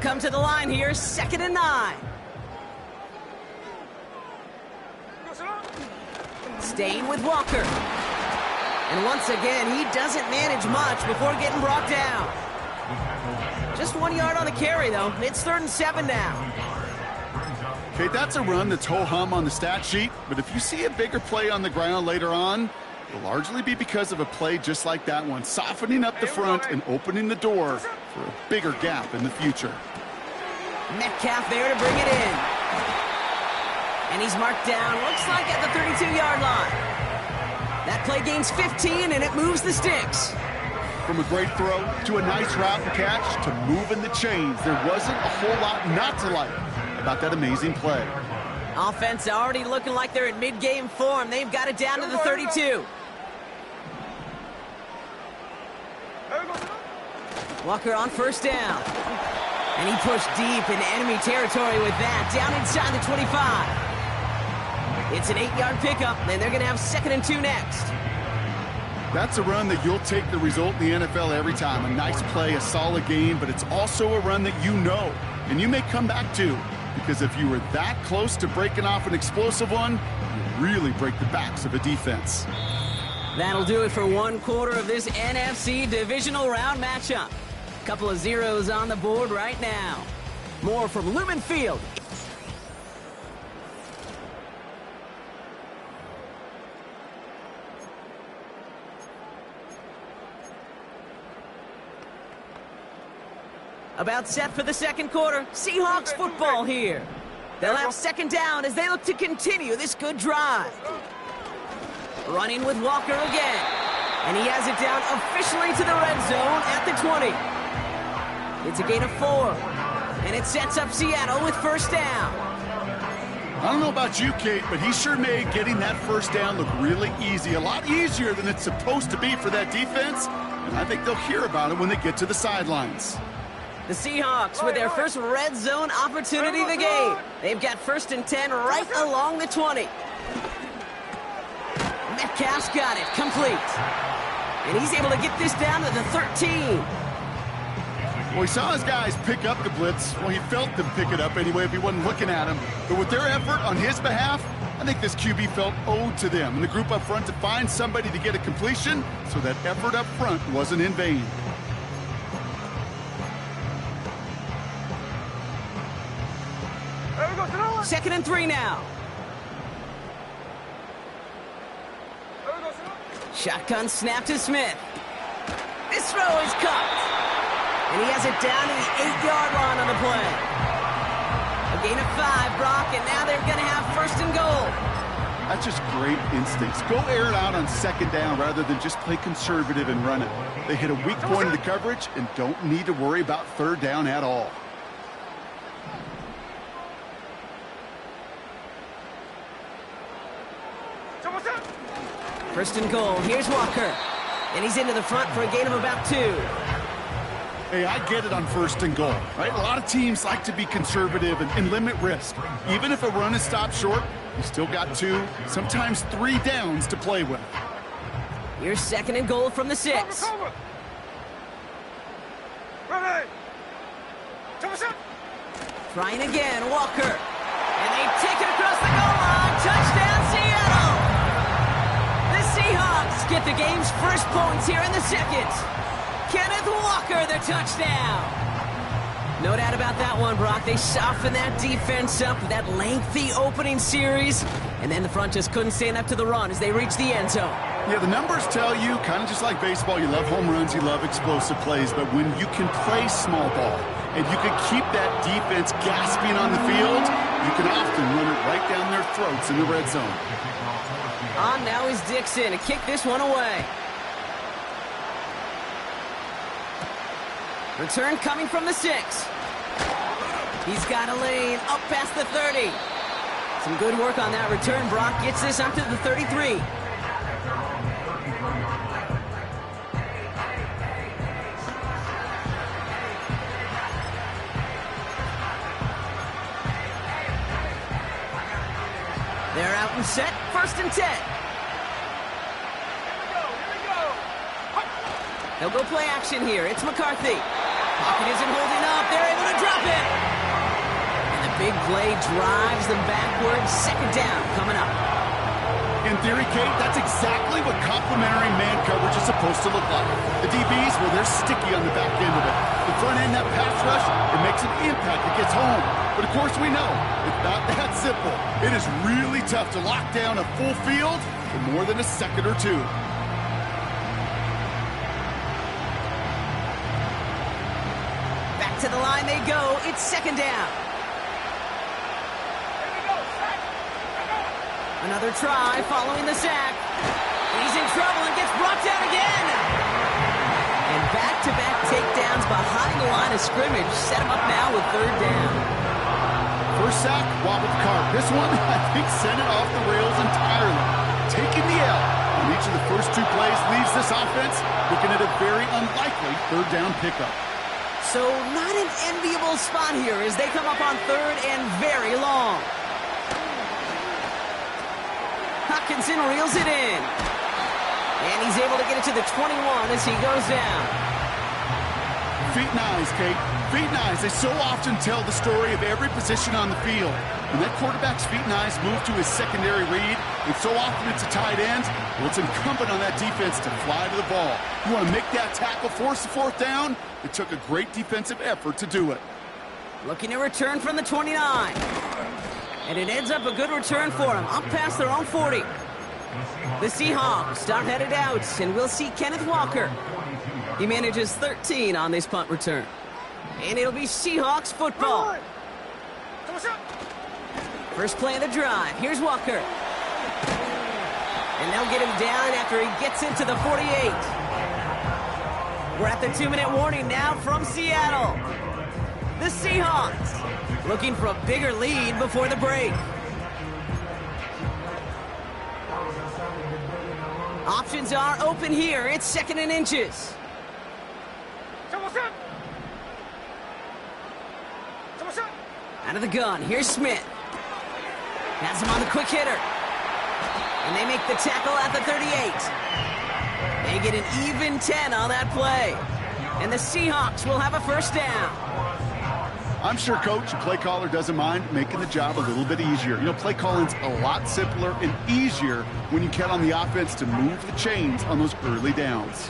come to the line here, 2nd and 9. Staying with Walker. And once again, he doesn't manage much before getting brought down. Just 1 yard on the carry, though. It's 3rd and 7 now. Okay, that's a run that's ho-hum on the stat sheet, but if you see a bigger play on the ground later on, it'll largely be because of a play just like that one, softening up the front and opening the door for a bigger gap in the future. Metcalf there to bring it in. And he's marked down, looks like at the 32-yard line. That play gains 15, and it moves the sticks. From a great throw to a nice route and catch to moving the chains, there wasn't a whole lot not to like about that amazing play. Offense already looking like they're in mid-game form. They've got it down to the 32. Walker on 1st down. And he pushed deep into enemy territory with that, down inside the 25. It's an 8-yard pickup, and they're going to have 2nd and 2 next. That's a run that you'll take the result in the NFL every time. A nice play, a solid game, but it's also a run that you know, and you may come back to, because if you were that close to breaking off an explosive one, you really break the backs of a defense. That'll do it for 1 quarter of this NFC divisional round matchup. Couple of zeros on the board right now. More from Lumen Field. About set for the 2nd quarter. Seahawks football here. They'll have 2nd down as they look to continue this good drive. Running with Walker again. And he has it down officially to the red zone at the 20. It's a gain of 4. And it sets up Seattle with 1st down. I don't know about you, Kate, but he sure made getting that 1st down look really easy. A lot easier than it's supposed to be for that defense. And I think they'll hear about it when they get to the sidelines. The Seahawks with their first red zone opportunity of the game. They've got 1st and 10 right along the 20. Metcalf's got it, complete. And he's able to get this down to the 13. Well, he saw his guys pick up the blitz. Well, he felt them pick it up anyway if he wasn't looking at him. But with their effort on his behalf, I think this QB felt owed to them and the group up front to find somebody to get a completion, so that effort up front wasn't in vain. Second and 3 now. Shotgun snap to Smith. This throw is caught. And he has it down to the 8-yard line on the play. A gain of 5, Brock, and now they're going to have 1st and goal. That's just great instincts. Go air it out on 2nd down rather than just play conservative and run it. They hit a weak point in the coverage and don't need to worry about 3rd down at all. 1st and goal. Here's Walker. And he's into the front for a gain of about 2. Hey, I get it on 1st and goal, right? A lot of teams like to be conservative and limit risk. Even if a run is stopped short, you still got 2, sometimes 3 downs to play with. Here's 2nd and goal from the 6. Trying again, Walker. And they take it across the goal line. Touchdown, Seattle! The Seahawks get the game's first points here in the 2nd. Kenneth Walker, the touchdown. No doubt about that one, Brock. They softened that defense up with that lengthy opening series, and then the front just couldn't stand up to the run as they reached the end zone. Yeah, the numbers tell you, kind of just like baseball, you love home runs, you love explosive plays, but when you can play small ball and you can keep that defense gasping on the field, you can often run it right down their throats in the red zone. On now is Dixon to kick this one away. Return coming from the 6. He's got a lane up past the 30. Some good work on that return. Brock gets this up to the 33. They're out and set. 1st and 10. They'll go play action here. It's McCarthy. Pocket isn't holding up. They're able to drop it. And the big play drives them backwards. Second down coming up. In theory, Kate, that's exactly what complementary man coverage is supposed to look like. The DBs, well, they're sticky on the back end of it. The front end, that pass rush, it makes an impact. It gets home. But of course, we know it's not that simple. It is really tough to lock down a full field for more than a second or two. Back to the line they go. It's second down. Another try following the sack. He's in trouble and gets brought down again. And back-to-back takedowns behind the line of scrimmage set him up now with third down. First sack, wobbled the cart. This one, I think, sent it off the rails entirely. Taking the L on each of the first two plays leaves this offense looking at a very unlikely third down pickup. So not an enviable spot here as they come up on third and very long. Hutchinson reels it in. And he's able to get it to the 21 as he goes down. Feet and eyes, Kate. Feet and eyes. They so often tell the story of every position on the field. When that quarterback's feet and eyes move to his secondary read, and so often it's a tight end, well, it's incumbent on that defense to fly to the ball. You want to make that tackle, force the fourth down? It took a great defensive effort to do it. Looking to return from the 29. And it ends up a good return for them, up past their own 40. The Seahawks start headed out, and we'll see Kenneth Walker. He manages 13 on this punt return. And it'll be Seahawks football. First play of the drive. Here's Walker. And they'll get him down after he gets into the 48. We're at the 2-minute warning now from Seattle. The Seahawks looking for a bigger lead before the break. Options are open here. It's second and inches. Out of the gun. Here's Smith. Has him on the quick hitter. And they make the tackle at the 38. They get an even 10 on that play. And the Seahawks will have a first down. I'm sure Coach, play caller, doesn't mind making the job a little bit easier. You know, play calling's a lot simpler and easier when you count on the offense to move the chains on those early downs.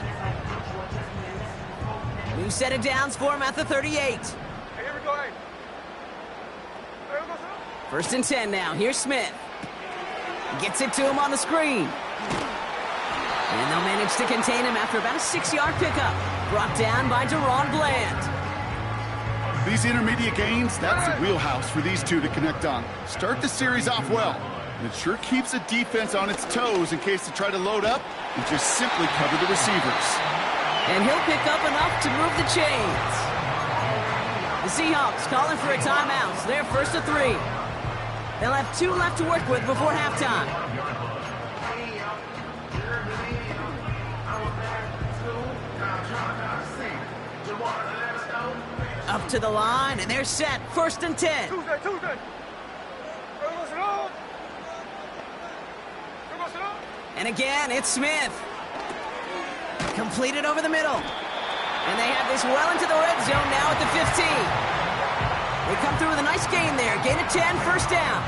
New set of downs for him at the 38. Hey, here we go, hey. First and 10 now. Here's Smith. Gets it to him on the screen. And they'll manage to contain him after about a 6-yard pickup. Brought down by Deron Bland. These intermediate gains, that's the wheelhouse for these two to connect on. Start the series off well. And it sure keeps the defense on its toes in case they try to load up and just simply cover the receivers. And he'll pick up enough to move the chains. The Seahawks calling for a timeout. So they're first to 3. They'll have 2 left to work with before halftime. Up to the line, and they're set. First and 10. Tuesday. And again, it's Smith. Completed over the middle. And they have this well into the red zone now at the 15. They come through with a nice gain there. Gain of 10, first down.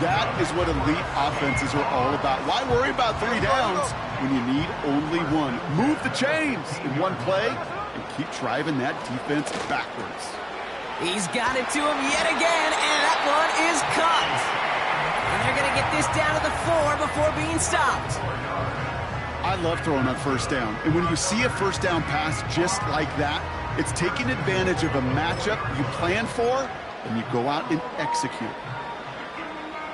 That is what elite offenses are all about. Why worry about 3 downs when you need only 1? Move the chains in one play and keep driving that defense backwards. He's got it to him yet again, and that one is caught. And they're going to get this down to the 4 before being stopped. I love throwing on first down. And when you see a first down pass just like that, it's taking advantage of a matchup you plan for, and you go out and execute.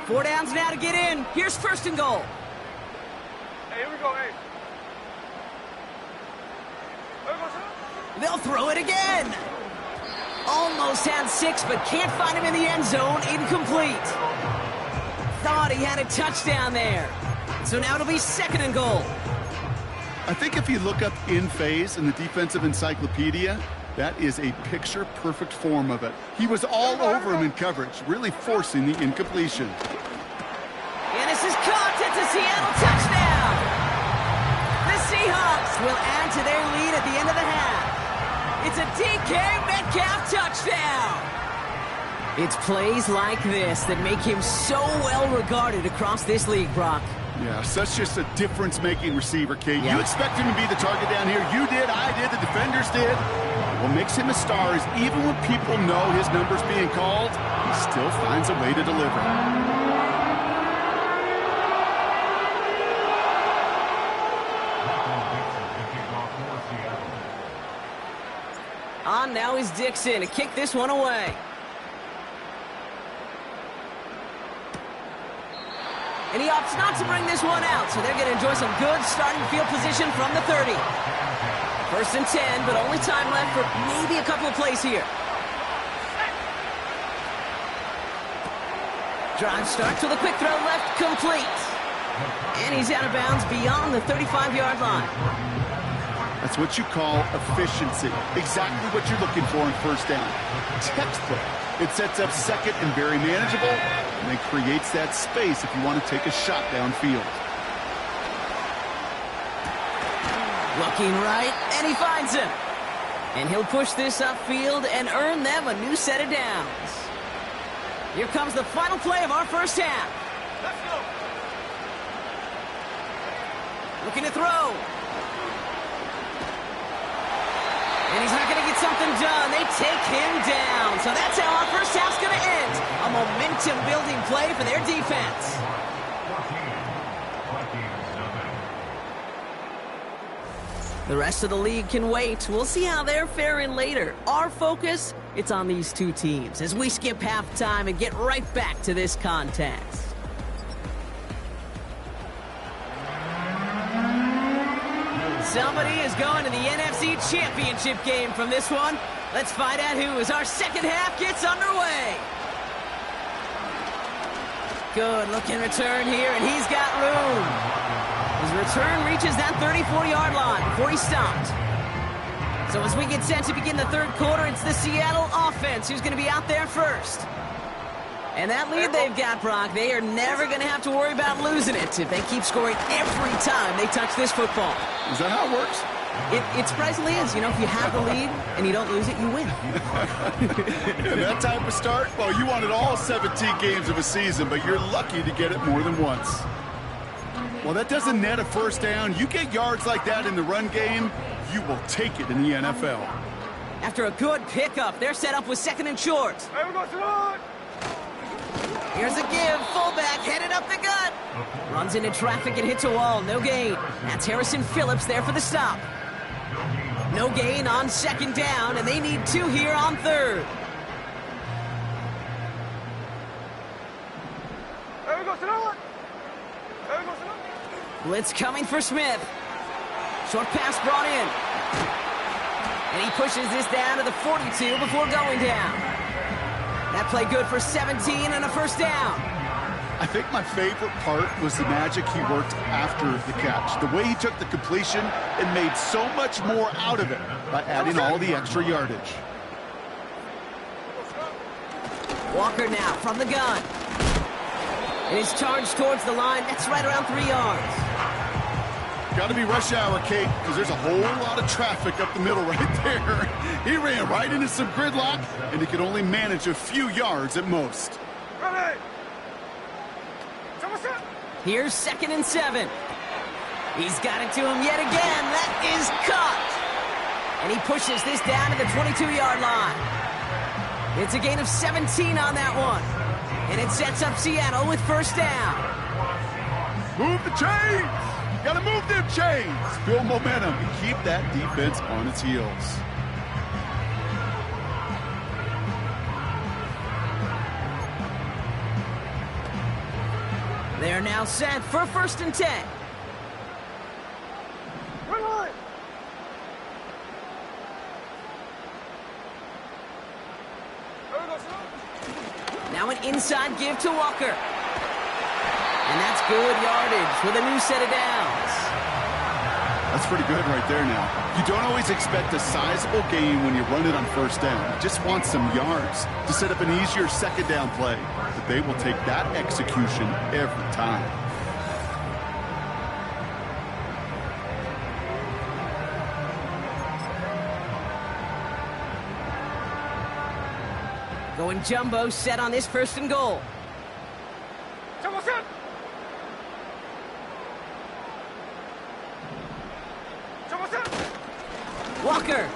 4 downs now to get in. Here's first and goal. Hey, here we go, hey. They'll throw it again. Almost had 6, but can't find him in the end zone. Incomplete. Thought he had a touchdown there. So now it'll be second and goal. I think if you look up in phase in the defensive encyclopedia, that is a picture-perfect form of it. He was all over him in coverage, really forcing the incompletion. And this is caught. It's a Seattle touchdown. The Seahawks will add to their lead at the end of the half. It's a DK Metcalf touchdown. It's plays like this that make him so well regarded across this league, Brock. Yeah, such just a difference-making receiver, Kate. Yeah. You expect him to be the target down here. You did, I did, the defenders did. What makes him a star is even when people know his number's being called, he still finds a way to deliver. On now is Dixon to kick this one away. And he opts not to bring this one out, so they're going to enjoy some good starting field position from the 30. First and 10, but only time left for maybe a couple of plays here. Drive starts with a quick throw left, complete. And he's out of bounds beyond the 35-yard line. That's what you call efficiency. Exactly what you're looking for in first down. Textbook. It sets up second and very manageable, and then creates that space if you want to take a shot downfield. Looking right, and he finds him. And he'll push this upfield and earn them a new set of downs. Here comes the final play of our first half. Let's go. Looking to throw. And he's not going to get something done. They take him down. So that's how our first half's going to end. A momentum-building play for their defense. The rest of the league can wait. We'll see how they're faring later. Our focus, it's on these two teams as we skip halftime and get right back to this contest. Somebody is going to the NFC Championship game from this one. Let's find out who as our second half gets underway. Good looking return here, and he's got room. His return reaches that 34-yard line before he stopped. So as we get set to begin the third quarter, it's the Seattle offense who's going to be out there first. And that lead they've got, Brock, they are never going to have to worry about losing it if they keep scoring every time they touch this football. Is that how it works? It surprisingly is. You know, if you have the lead and you don't lose it, you win. And that type of start, well, you wanted all 17 games of a season, but you're lucky to get it more than once. Well, that doesn't net a first down. You get yards like that in the run game, you will take it in the NFL. After a good pickup, they're set up with second and short. Hey, we go to the Here's a give. Fullback headed up the gut. Runs into traffic and hits a wall. No gain. That's Harrison Phillips there for the stop. No gain on second down, and they need two here on third. Hey, we go to the Hey, we go to the Blitz coming for Smith. Short pass brought in. And he pushes this down to the 42 before going down. That play good for 17 and a first down. I think my favorite part was the magic he worked after the catch. The way he took the completion and made so much more out of it by adding all the extra yardage. Walker now from the gun. And he's charged towards the line. That's right around 3 yards. Got to be rush hour, Kate, because there's a whole lot of traffic up the middle right there. He ran right into some gridlock, and he could only manage a few yards at most. Ready. Here's 2nd and 7. He's got it to him yet again. That is caught. And he pushes this down to the 22-yard line. It's a gain of 17 on that one. And it sets up Seattle with first down. Move the chains! Gotta move them chains! Build momentum and keep that defense on its heels. They're now set for 1st and 10. Run line. Hey, we go to the Now an inside give to Walker. And that's good yardage with a new set of downs. That's pretty good right there now. You don't always expect a sizable gain when you run it on first down. You just want some yards to set up an easier second down play. But they will take that execution every time. Going jumbo set on this first and goal. Jumbo set. Jumbo set. Walker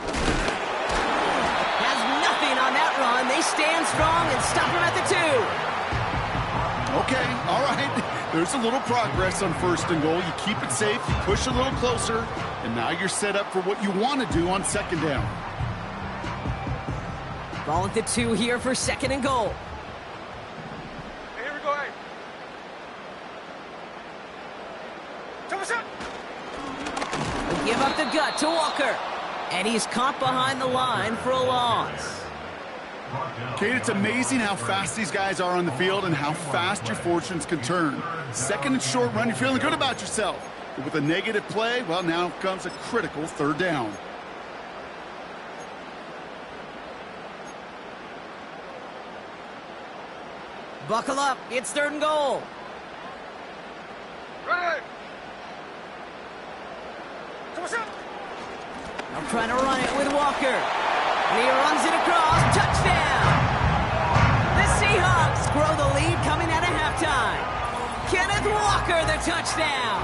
has nothing on that run. They stand strong and stop him at the 2. Okay, all right. There's a little progress on first and goal. You keep it safe, you push a little closer, and now you're set up for what you want to do on second down. Ball at the 2 here for second and goal. Hey, here we go, hey. Jumbo set. They give up the gut to Walker. And he's caught behind the line for a loss. Kate, it's amazing how fast these guys are on the field and how fast your fortunes can turn. Second and short run, you're feeling good about yourself. But with a negative play, well, now comes a critical third down. Buckle up, it's third and goal. Ready. Jumbo set. I'm trying to run it with Walker. And he runs it across. Touchdown! The Seahawks grow the lead coming out of halftime. Kenneth Walker, the touchdown.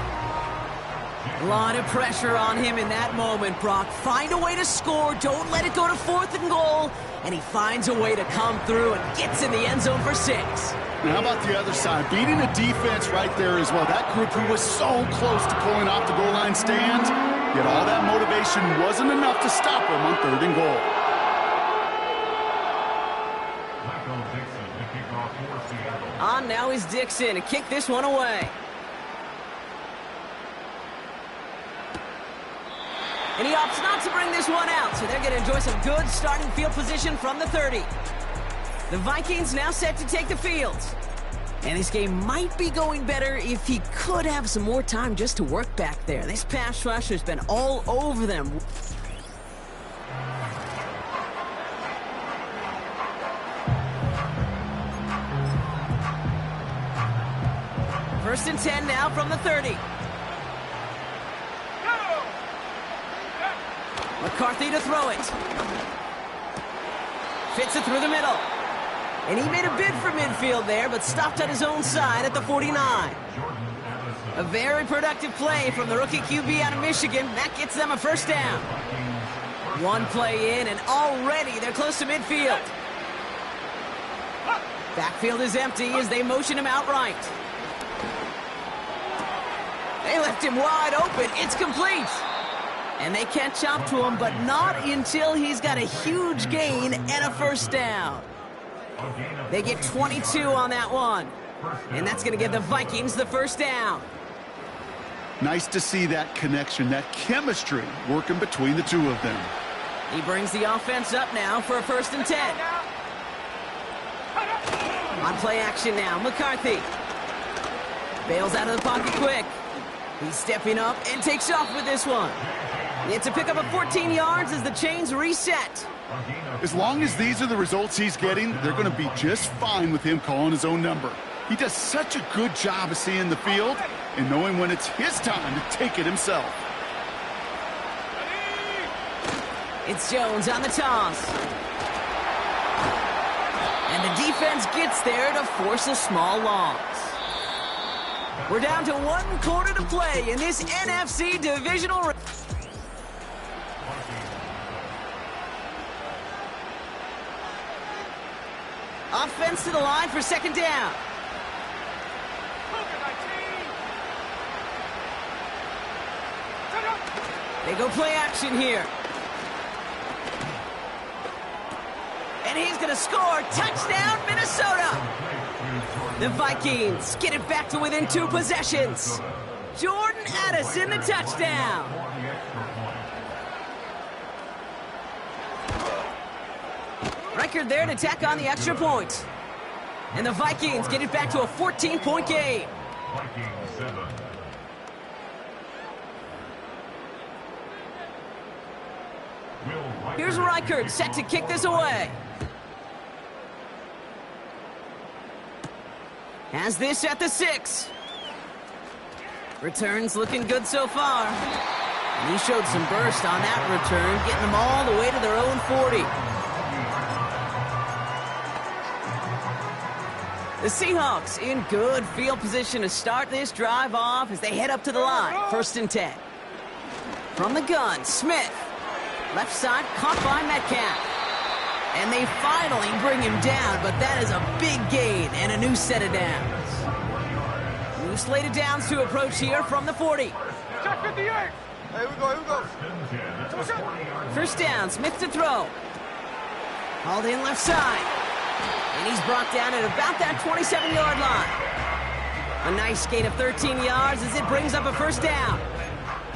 A lot of pressure on him in that moment, Brock. Find a way to score. Don't let it go to fourth and goal. And he finds a way to come through and gets in the end zone for 6. Now, how about the other side? Beating the defense right there as well. That group who was so close to pulling off the goal line stand, yet all that motivation wasn't enough to stop him on third and goal. On now is Dixon to kick this one away. And he opts not to bring this one out, so they're going to enjoy some good starting field position from the 30. The Vikings now set to take the field. And this game might be going better if he could have some more time just to work back there. This pass rush has been all over them. First and 10 now from the 30. McCarthy to throw it. Fits it through the middle. And he made a bid for midfield there, but stopped at his own side at the 49. A very productive play from the rookie QB out of Michigan. That gets them a first down. One play in, and already they're close to midfield. Backfield is empty as they motion him outright. They left him wide open. It's complete. And they catch up to him, but not until he's got a huge gain and a first down. They get 22 on that one. And that's going to give the Vikings the first down. Nice to see that connection, that chemistry working between the two of them. He brings the offense up now for a first and 10. On play action now, McCarthy. Bails out of the pocket quick. He's stepping up and takes off with this one. It's a pickup of 14 yards as the chains reset. As long as these are the results he's getting, they're going to be just fine with him calling his own number. He does such a good job of seeing the field and knowing when it's his time to take it himself. It's Jones on the toss. And the defense gets there to force a small loss. We're down to 1 quarter to play in this NFC divisional race. Offense to the line for second down. They go play action here. And he's going to score. Touchdown, Minnesota. The Vikings get it back to within 2 possessions. Jordan Addison, the touchdown. Record there to tack on the extra point. And the Vikings get it back to a 14-point game. Here's Reichert set to kick this away. Has this at the 6. Returns looking good so far. And he showed some burst on that return, getting them all the way to their own 40. The Seahawks in good field position to start this drive off as they head up to the line. 1st and 10. From the gun, Smith. Left side caught by Metcalf. And they finally bring him down, but that is a big gain and a new set of downs. New slate of downs to approach here from the 40. Check 58. Here we go, here we go. 1st down, Smith to throw. Hauled in left side. And he's brought down at about that 27-yard line. A nice gain of 13 yards as it brings up a 1st down.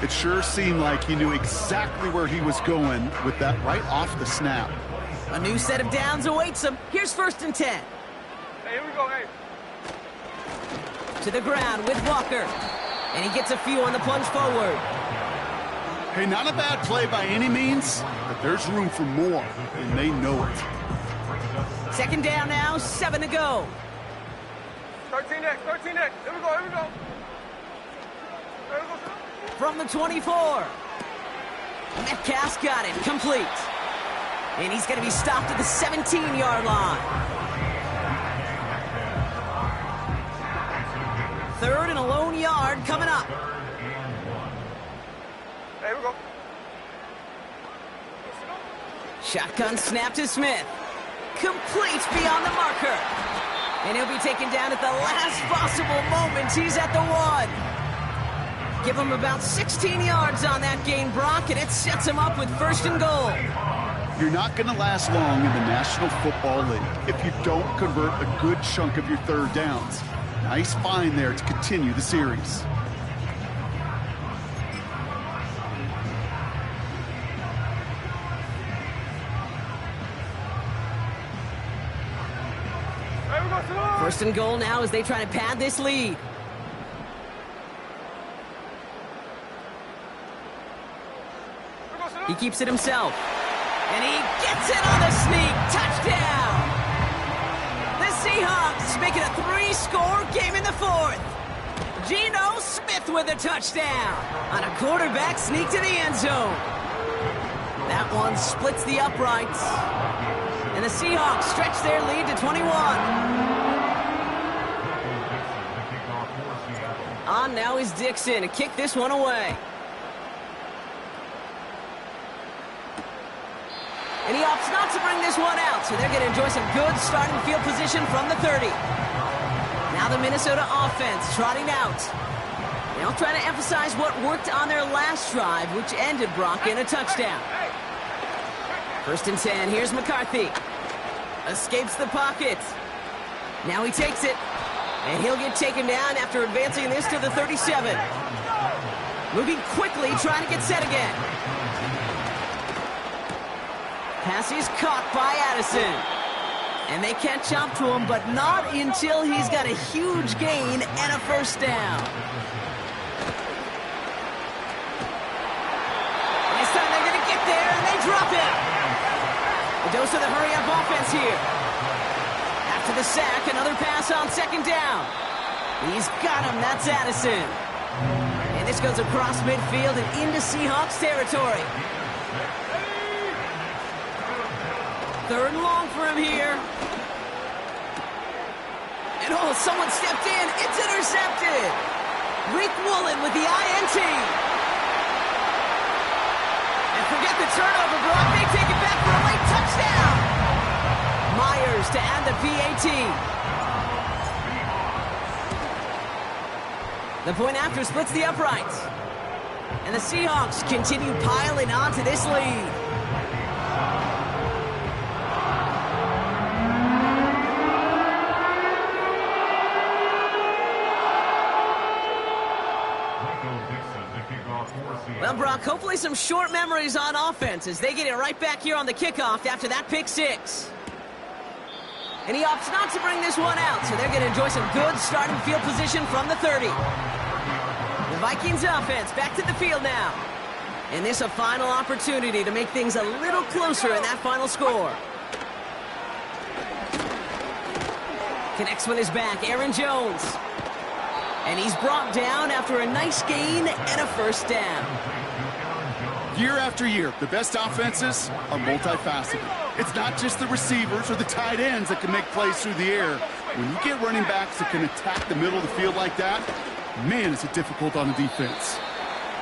It sure seemed like he knew exactly where he was going with that right off the snap. A new set of downs awaits him. Here's 1st and 10. Hey, here we go, hey. To the ground with Walker. And he gets a few on the plunge forward. Hey, not a bad play by any means, but there's room for more, and they know it. 2nd down now, 7 to go. 13X, 13X. Here we go, here we go. Here we go. From the 24. Metcalf's got it, complete. And he's going to be stopped at the 17-yard line. 3rd and a lone yard coming up. Here we go. Shotgun snap to Smith. Complete beyond the marker. And he'll be taken down at the last possible moment. He's at the 1. Give him about 16 yards on that gain, Brock, and it sets him up with 1st and goal. You're not going to last long in the National Football League if you don't convert a good chunk of your 3rd downs. Nice find there to continue the series. Here we go, Salute. 1st and goal now as they try to pad this lead. He keeps it himself. And he gets it on the sneak. Touchdown! The Seahawks make it a 3-score game in the 4th. Geno Smith with a touchdown on a quarterback sneak to the end zone. That one splits the uprights. And the Seahawks stretch their lead to 21. On now is Dixon to kick this one away. And he opts not to bring this one out, so they're going to enjoy some good starting field position from the 30. Now the Minnesota offense trotting out. They'll try to emphasize what worked on their last drive, which ended, Brock, in a touchdown. 1st and 10, here's McCarthy. Escapes the pocket. Now he takes it, and he'll get taken down after advancing this to the 37. Moving quickly, trying to get set again. Pass is caught by Addison. And they catch up to him, but not until he's got a huge gain and a 1st down. This time they're going to get there, and they drop it. A dose of the hurry-up offense here. After the sack, another pass on 2nd down. He's got him. That's Addison. And this goes across midfield and into Seahawks territory. 3rd and long for him here. And oh, someone stepped in. It's intercepted. Rick Woolen with the INT. And forget the turnover, Brock. They take it back for a late touchdown. Myers to add the PAT. The point after splits the uprights. And the Seahawks continue piling onto this lead. Well, Brock, hopefully some short memories on offense as they get it right back here on the kickoff after that pick 6. And he opts not to bring this one out, so they're going to enjoy some good starting field position from the 30. The Vikings offense back to the field now. And this a final opportunity to make things a little closer in that final score. Connects with his back, Aaron Jones. And he's brought down after a nice gain and a 1st down. Year after year, the best offenses are multifaceted. It's not just the receivers or the tight ends that can make plays through the air. When you get running backs that can attack the middle of the field like that, man, is it difficult on the defense.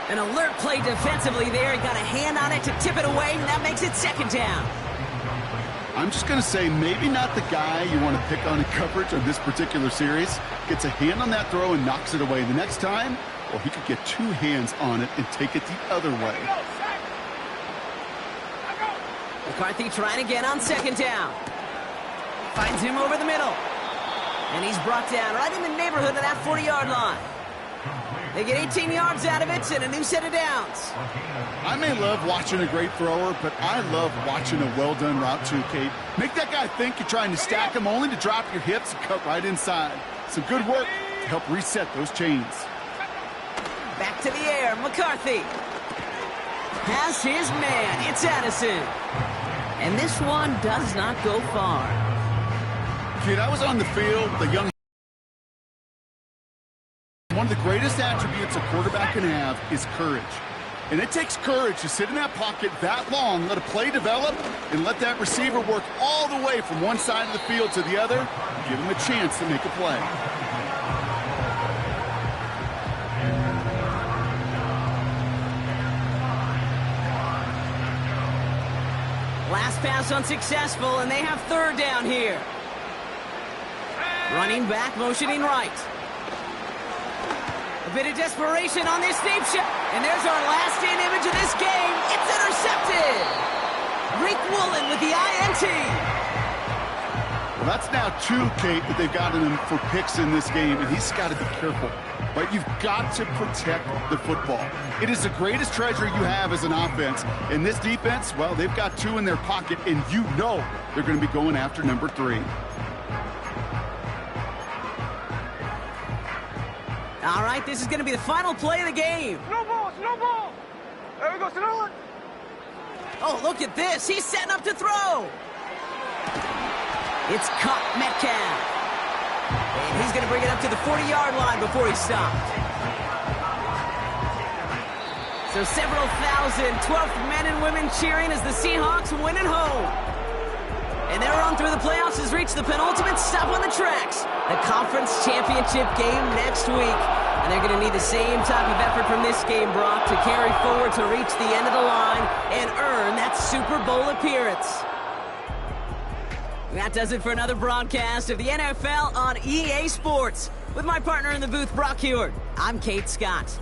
An alert play defensively there. He got a hand on it to tip it away, and that makes it second down. I'm just going to say maybe not the guy you want to pick on in coverage on this particular series. Gets a hand on that throw and knocks it away the next time, or he could get two hands on it and take it the other way. McCarthy trying again on second down. Finds him over the middle. And he's brought down right in the neighborhood of that 40-yard line. They get 18 yards out of it and a new set of downs. I may love watching a great thrower, but I love watching a well-done route too, Kate. Make that guy think you're trying to stack him only to drop your hips and cut right inside. Some good work to help reset those chains. Back to the air, McCarthy. Has his man, it's Addison. And this one does not go far. Kid, I was on the field, the young... One of the greatest attributes a quarterback can have is courage. And it takes courage to sit in that pocket that long, let a play develop, and let that receiver work all the way from one side of the field to the other, and give him a chance to make a play. Last pass unsuccessful, and they have third down here. Running back, motioning right. A bit of desperation on this deep shot. And there's our last-in image of this game. It's intercepted. Rick Woolen with the INT. Well, that's now two, Kate, that they've gotten him for picks in this game, and he's got to be careful. But you've got to protect the football. It is the greatest treasure you have as an offense. And this defense, well, they've got two in their pocket, and you know they're going to be going after number 3. All right, this is going to be the final play of the game. No ball, no ball. There we go, Sonora. Oh, look at this. He's setting up to throw. It's caught Metcalf. And he's going to bring it up to the 40-yard line before he's stopped. So several thousand 12th men and women cheering as the Seahawks win at home. And their run through the playoffs has reached the penultimate stop on the tracks. The conference championship game next week. And they're going to need the same type of effort from this game, Brock, to carry forward to reach the end of the line and earn that Super Bowl appearance. That does it for another broadcast of the NFL on EA Sports. With my partner in the booth, Brock Heward, I'm Kate Scott.